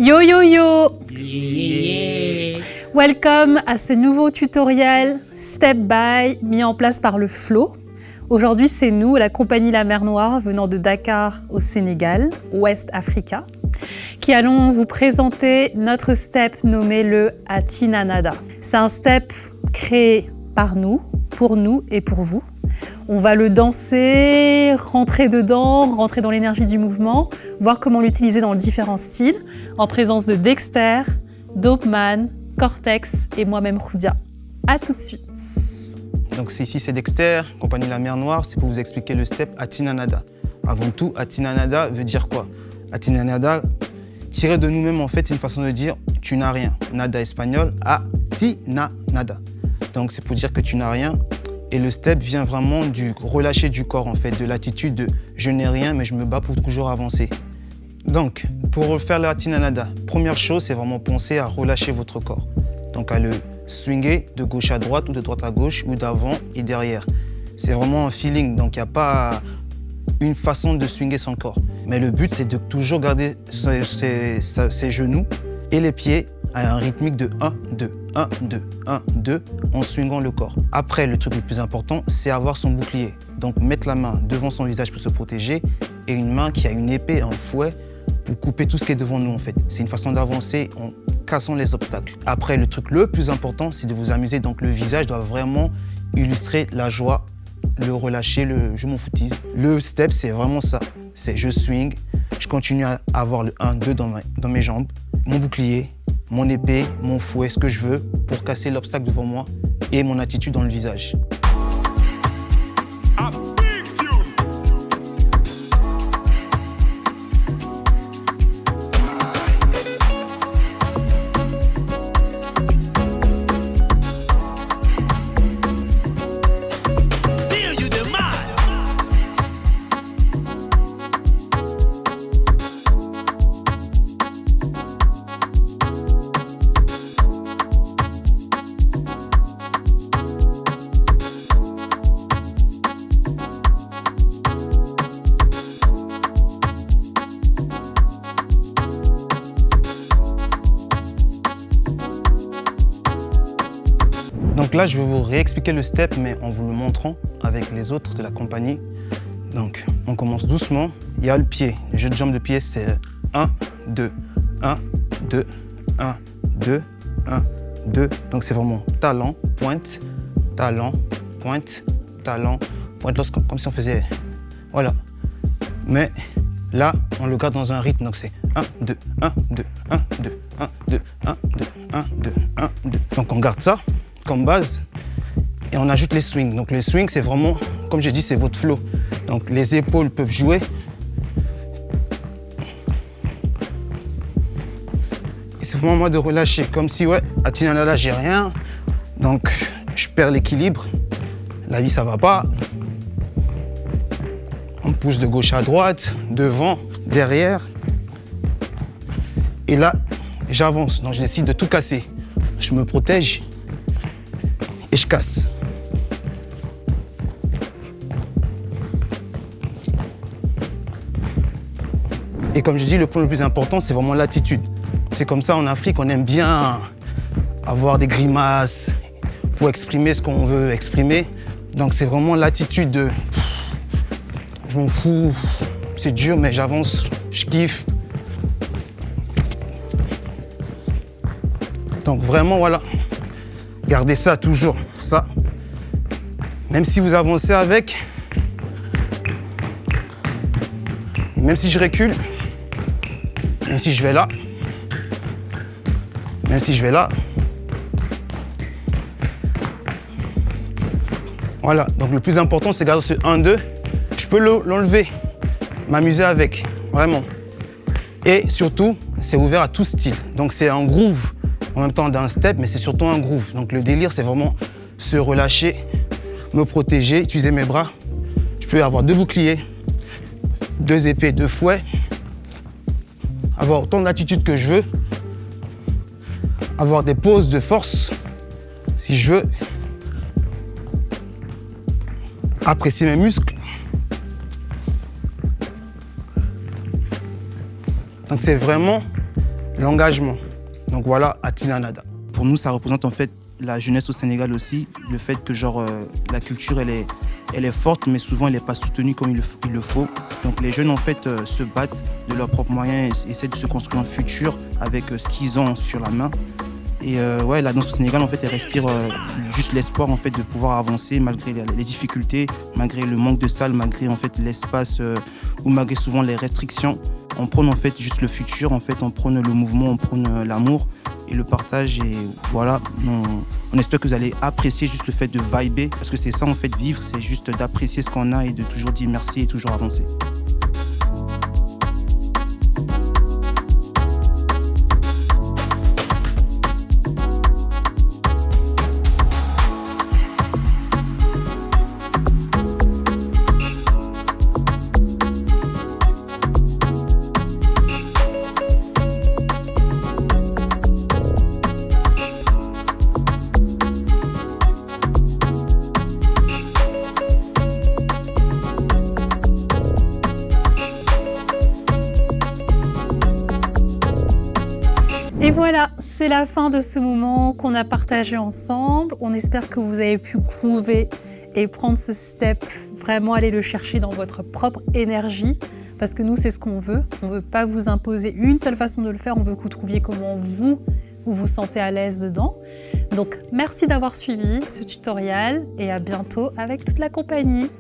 Yo yo yo! Yeah. Welcome à ce nouveau tutoriel Step By mis en place par le Flow. Aujourd'hui, c'est nous, la compagnie La Mer Noire, venant de Dakar au Sénégal, West Africa, qui allons vous présenter notre step nommé le Atina Nada. C'est un step créé par nous, pour nous et pour vous. On va le danser, rentrer dedans, rentrer dans l'énergie du mouvement, voir comment l'utiliser dans différents styles, en présence de Dexter, Dopeman, Cortex et moi-même Khoudia. A tout de suite. Donc ici c'est Dexter, compagnie La Mer Noire, c'est pour vous expliquer le step Atina Nada. Avant tout, Atina Nada veut dire quoi? Atina Nada, tiré de nous-mêmes en fait, c'est une façon de dire tu n'as rien. Nada espagnol, Atina Nada. Donc c'est pour dire que tu n'as rien. Et le step vient vraiment du relâcher du corps en fait, de l'attitude de je n'ai rien mais je me bats pour toujours avancer. Donc pour faire le Atina Nada, première chose c'est vraiment penser à relâcher votre corps. Donc à le swinger de gauche à droite ou de droite à gauche ou d'avant et derrière. C'est vraiment un feeling, donc il n'y a pas une façon de swinger son corps. Mais le but c'est de toujours garder ses genoux et les pieds à un rythmique de 1, 2, 1, 2, 1, 2 en swingant le corps. Après, le truc le plus important, c'est avoir son bouclier. Donc mettre la main devant son visage pour se protéger et une main qui a une épée, un fouet pour couper tout ce qui est devant nous en fait. C'est une façon d'avancer en cassant les obstacles. Après, le truc le plus important, c'est de vous amuser. Donc le visage doit vraiment illustrer la joie, le relâcher, le je m'en foutise. Le step, c'est vraiment ça. C'est je swing, je continue à avoir le 1, 2 dans mes jambes, mon bouclier, mon épée, mon fouet, ce que je veux pour casser l'obstacle devant moi et mon attitude dans le visage. Donc là, je vais vous réexpliquer le step, mais en vous le montrant avec les autres de la compagnie. Donc, on commence doucement. Il y a le pied. Le jeu de jambes de pied, c'est 1, 2, 1, 2, 1, 2, 1, 2. Donc, c'est vraiment talon, pointe, talon, pointe, talon, pointe. Comme si on faisait... Voilà. Mais là, on le garde dans un rythme. Donc, c'est 1, 2, 1, 2, 1, 2, 1, 2, 1, 2, 1, 2, 1, 2. Donc, on garde ça comme base et on ajoute les swings. Donc les swings, c'est vraiment, comme j'ai dit, c'est votre flow. Donc les épaules peuvent jouer. Et c'est vraiment moi de relâcher, comme si, ouais, Atina Nada, j'ai rien. Donc je perds l'équilibre. La vie, ça va pas. On pousse de gauche à droite, devant, derrière. Et là, j'avance. Donc je décide de tout casser. Je me protège. Et je casse. Et comme je dis, le point le plus important, c'est vraiment l'attitude. C'est comme ça en Afrique, on aime bien avoir des grimaces pour exprimer ce qu'on veut exprimer. Donc c'est vraiment l'attitude de je m'en fous, c'est dur mais j'avance, je kiffe. Donc vraiment voilà. Gardez ça toujours, ça. Même si vous avancez avec, et même si je recule, même si je vais là, même si je vais là. Voilà, donc le plus important, c'est garder ce 1-2. Je peux l'enlever, m'amuser avec, vraiment. Et surtout, c'est ouvert à tout style. Donc c'est un groove. En même temps d'un step, mais c'est surtout un groove. Donc le délire, c'est vraiment se relâcher, me protéger, utiliser mes bras. Je peux avoir 2 boucliers, 2 épées, 2 fouets, avoir autant d'attitude que je veux, avoir des poses de force, si je veux, apprécier mes muscles. Donc c'est vraiment L'engagement. Donc voilà, Atina Nada. Pour nous, ça représente en fait la jeunesse au Sénégal aussi. Le fait que la culture, elle est forte, mais souvent, elle n'est pas soutenue comme il le faut. Donc les jeunes, en fait, se battent de leurs propres moyens et essaient de se construire un futur avec ce qu'ils ont sur la main. Et ouais, la danse au Sénégal, en fait, elle respire juste l'espoir en fait, de pouvoir avancer malgré les difficultés, malgré le manque de salles, malgré en fait, l'espace ou malgré souvent les restrictions. On prône en fait juste le futur, en fait, on prône le mouvement, on prône l'amour et le partage. Et voilà, on espère que vous allez apprécier juste le fait de vibrer, parce que c'est ça en fait, vivre, c'est juste d'apprécier ce qu'on a et de toujours dire merci et toujours avancer. Et voilà, c'est la fin de ce moment qu'on a partagé ensemble. On espère que vous avez pu trouver et prendre ce step, vraiment aller le chercher dans votre propre énergie. Parce que nous, c'est ce qu'on veut. On ne veut pas vous imposer une seule façon de le faire. On veut que vous trouviez comment vous vous sentez à l'aise dedans. Donc, merci d'avoir suivi ce tutoriel et à bientôt avec toute la compagnie.